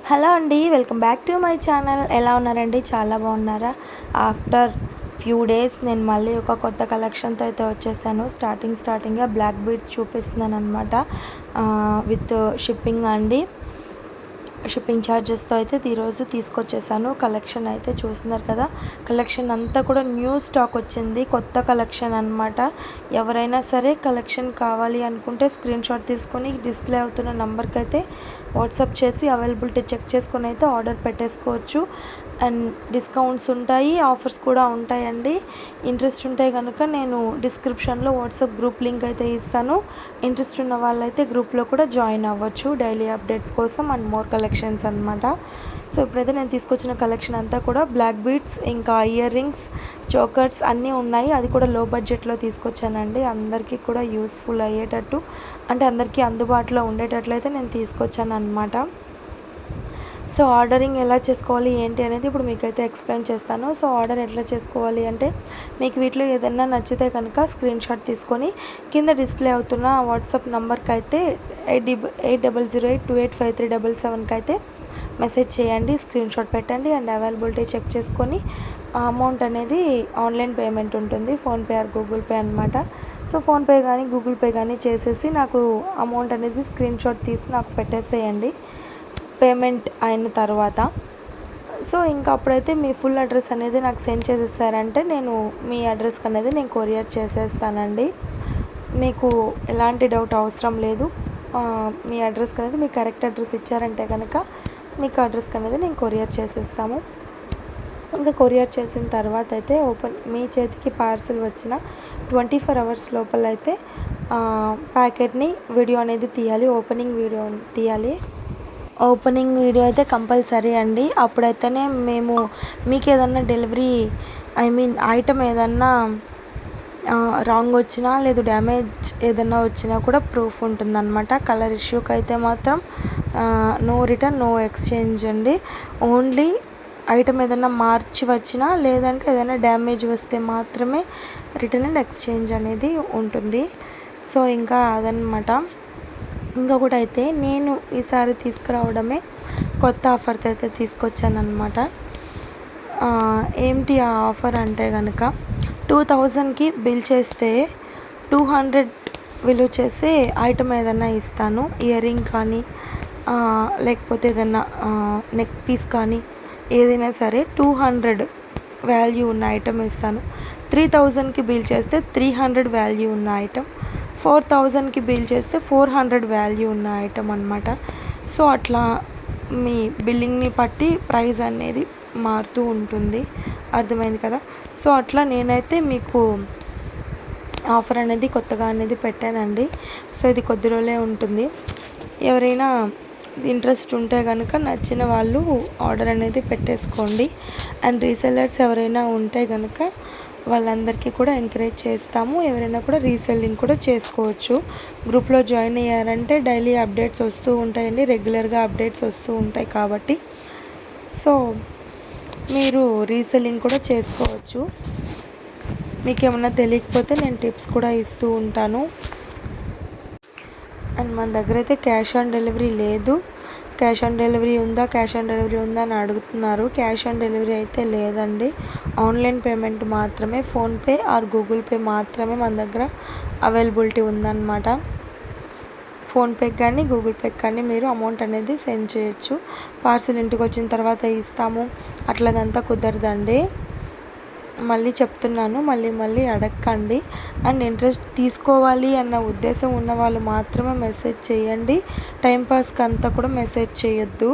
Hello అండి, welcome back to my channel. ఎలా ఉన్నారండి? చాలా బాగున్నారా? ఆఫ్టర్ ఫ్యూ డేస్ నేను మళ్ళీ ఒక కొత్త కలెక్షన్తో అయితే వచ్చేసాను. స్టార్టింగ్గా బ్లాక్ బీడ్స్ చూపిస్తున్నాను అనమాట. విత్ షిప్పింగ్ అండి. షిప్పింగ్ ఛార్జెస్తో అయితే ఈరోజు తీసుకొచ్చేసాను. కలెక్షన్ అయితే చూస్తున్నారు కదా. కలెక్షన్ అంతా కూడా న్యూ స్టాక్ వచ్చింది, కొత్త కలెక్షన్ అనమాట. ఎవరైనా సరే కలెక్షన్ కావాలి అనుకుంటే స్క్రీన్ షాట్ తీసుకొని డిస్ప్లే అవుతున్న నెంబర్కి అయితే వాట్సాప్ చేసి అవైలబిలిటీ చెక్ చేసుకొని అయితే ఆర్డర్ పెట్టేసుకోవచ్చు. అండ్ డిస్కౌంట్స్ ఉంటాయి, ఆఫర్స్ కూడా ఉంటాయండి. ఇంట్రెస్ట్ ఉంటే కనుక నేను డిస్క్రిప్షన్లో వాట్సాప్ గ్రూప్ లింక్ అయితే ఇస్తాను. ఇంట్రెస్ట్ ఉన్న వాళ్ళైతే గ్రూప్లో కూడా జాయిన్ అవ్వచ్చు డైలీ అప్డేట్స్ కోసం అండ్ మోర్ కలెక్షన్స్ అనమాట. సో ఇప్పుడైతే నేను తీసుకొచ్చిన కలెక్షన్ అంతా కూడా బ్లాక్ బీడ్స్, ఇంకా ఇయర్ రింగ్స్, చోకర్స్ అన్నీ ఉన్నాయి. అది కూడా లో బడ్జెట్లో తీసుకొచ్చానండి. అందరికీ కూడా యూస్ఫుల్ అయ్యేటట్టు, అంటే అందరికీ అందుబాటులో ఉండేటట్లయితే నేను తీసుకొచ్చాను అనమాట. సో ఆర్డరింగ్ ఎలా చేసుకోవాలి ఏంటి అనేది ఇప్పుడు మీకైతే ఎక్స్ప్లెయిన్ చేస్తాను. సో ఆర్డర్ ఎట్లా చేసుకోవాలి అంటే, మీకు వీటిలో ఏదైనా నచ్చితే కనుక స్క్రీన్ షాట్ తీసుకొని కింద డిస్ప్లే అవుతున్న వాట్సాప్ నెంబర్కి అయితే 8008285377కి అయితే మెసేజ్ చేయండి, స్క్రీన్ షాట్ పెట్టండి అండ్ అవైలబిలిటీ చెక్ చేసుకొని అమౌంట్ అనేది ఆన్లైన్ పేమెంట్ ఉంటుంది, ఫోన్పే ఆర్ గూగుల్ పే అనమాట. సో ఫోన్పే కానీ గూగుల్ పే కానీ చేసేసి నాకు అమౌంట్ అనేది స్క్రీన్ షాట్ తీసి నాకు పెట్టేసేయండి పేమెంట్ అయిన తర్వాత. సో ఇంకా అప్పుడైతే మీ ఫుల్ అడ్రస్ అనేది నాకు సెండ్ చేసేసారంటే నేను మీ అడ్రస్కి అనేది నేను కొరియర్ చేసేస్తానండి. మీకు ఎలాంటి డౌట్ అవసరం లేదు. మీ అడ్రస్కి అనేది మీ కరెక్ట్ అడ్రస్ ఇచ్చారంటే కనుక మీకు అడ్రస్కి అనేది నేను కొరియర్ చేసేస్తాము. ఇంకా కొరియర్ చేసిన తర్వాత అయితే మీ చేతికి పార్సిల్ వచ్చిన 24 అవర్స్ లోపల అయితే ప్యాకెట్ని వీడియో అనేది తీయాలి, ఓపెనింగ్ వీడియో తీయాలి. ఓపెనింగ్ వీడియో అయితే కంపల్సరీ అండి. అప్పుడైతేనే మేము మీకు ఏదన్నా డెలివరీ ఐటమ్ ఏదన్నా రాంగ్ వచ్చినా లేదు డ్యామేజ్ ఏదన్నా వచ్చినా కూడా ప్రూఫ్ ఉంటుందన్నమాట. కలర్ ఇష్యూకి అయితే మాత్రం నో రిటర్న్ నో ఎక్స్చేంజ్ అండి. ఓన్లీ ఐటమ్ ఏదైనా మార్చి వచ్చినా లేదంటే ఏదైనా డ్యామేజ్ వస్తే మాత్రమే రిటర్న్ అండ్ ఎక్స్చేంజ్ అనేది ఉంటుంది. సో ఇంకా అదనమాట. ఇంకొకటి అయితే నేను ఈసారి తీసుకురావడమే కొత్త ఆఫర్తో అయితే తీసుకొచ్చాను అనమాట. ఏంటి ఆ ఆఫర్ అంటే కనుక 2000కి బిల్ చేస్తే 200 విలువ చేసే ఐటమ్ ఏదైనా ఇస్తాను. ఇయర్ రింగ్ కానీ లేకపోతే ఏదైనా నెక్ పీస్ కానీ ఏదైనా సరే 200 వాల్యూ ఉన్న ఐటమ్ ఇస్తాను. 3000కి బిల్ చేస్తే 300 వాల్యూ ఉన్న ఐటమ్, 4000కి బిల్ చేస్తే 400 వాల్యూ ఉన్న ఐటమ్ అనమాట. సో అట్లా మీ బిల్లింగ్ని బట్టి ప్రైస్ అనేది మారుతూ ఉంటుంది, అర్థమైంది కదా. సో అట్లా నేనైతే మీకు ఆఫర్ అనేది కొత్తగా అనేది పెట్టానండి. సో ఇది కొద్ది రోజులే ఉంటుంది. ఎవరైనా ఇంట్రెస్ట్ ఉంటే కనుక నచ్చిన వాళ్ళు ఆర్డర్ అనేది పెట్టేసుకోండి. అండ్ రీసెల్లర్స్ ఎవరైనా ఉంటే కనుక వాళ్ళందరికీ కూడా ఎంకరేజ్ చేస్తాము. ఎవరైనా కూడా రీసెల్లింగ్ కూడా చేసుకోవచ్చు. గ్రూప్లో జాయిన్ అయ్యారంటే డైలీ అప్డేట్స్ వస్తూ ఉంటాయండి, రెగ్యులర్గా అప్డేట్స్ వస్తూ ఉంటాయి కాబట్టి సో మీరు రీసెల్లింగ్ కూడా చేసుకోవచ్చు. మీకు ఏమన్నా తెలియకపోతే నేను టిప్స్ కూడా ఇస్తూ ఉంటాను. అండ్ మన దగ్గర అయితే క్యాష్ ఆన్ డెలివరీ లేదు. క్యాష్ ఆన్ డెలివరీ ఉందా అని అడుగుతున్నారు. క్యాష్ ఆన్ డెలివరీ అయితే లేదండి. ఆన్లైన్ పేమెంట్ మాత్రమే, ఫోన్పే ఆర్ గూగుల్ పే మాత్రమే మన దగ్గర అవైలబిలిటీ ఉందన్నమాట. ఫోన్పేకి కానీ గూగుల్ పేకి కానీ మీరు అమౌంట్ అనేది సెండ్ చేయొచ్చు. పార్సిల్ ఇంటికి వచ్చిన తర్వాత ఇస్తాము అట్లాగంతా కుదరదండి. మళ్ళీ చెప్తున్నాను, మళ్ళీ అడగండి. అండ్ ఇంట్రెస్ట్ తీసుకోవాలి అన్న ఉద్దేశం ఉన్న వాళ్ళు మాత్రమే మెసేజ్ చేయండి. టైంపాస్కి అంతా కూడా మెసేజ్ చేయొద్దు.